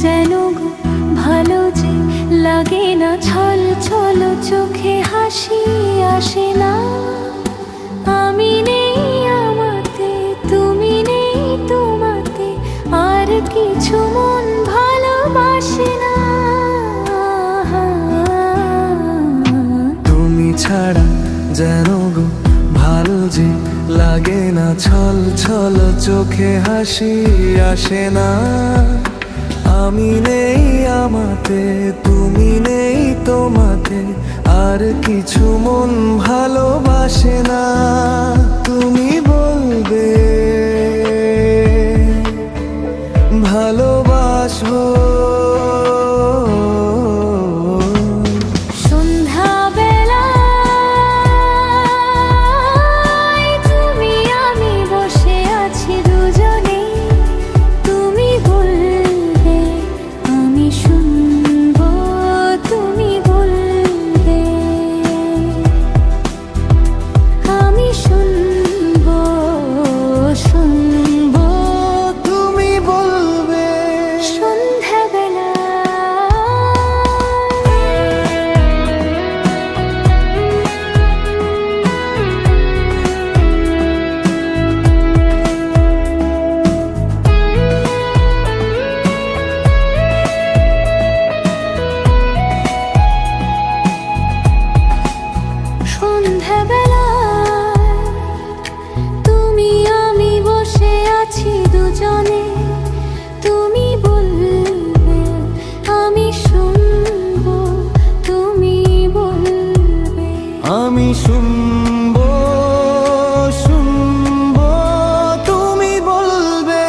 যেন গো ভালো যে লাগে না, ছল ছল চোখে হাসি আসে না। আমি নেই আমাতে, তুমি নেই তোমাতে, আর কিছু মন ভালোবাসে না। তুমি ছাড়া যেন গো ভালো যে লাগে না, ছল ছল চোখে হাসি আসে না। আমি নেই আমাতে, তুমি নেই তোমাতে, আর কিছু মন ভালোবাসে না। তুমি বলবে ভালোবাসবো, তুমি আমি বসে আছি দুজনে, তুমি বলবে আমি শুনবো, তুমি বলবে আমি শুনবো শুনবো, তুমি বলবে।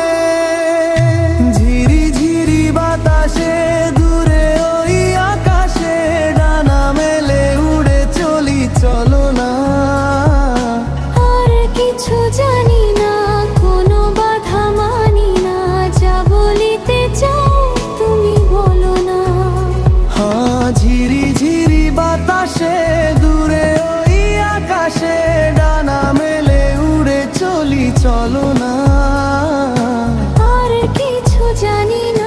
ঝিরি ঝিরি বাতাসে দূরে ওই আকাশে ডানা মেলে উড়ে চলি, চলো না। আর কিছু জানি না, কোনো বাধা মানি না, যা বলিতে চাও তুমি বলো না। হ্যাঁ, ঝিরি ঝিরি বাতাসে দূরে ওই আকাশে ডানা মেলে উড়ে চলি, চলো না। আর কিছু জানি না।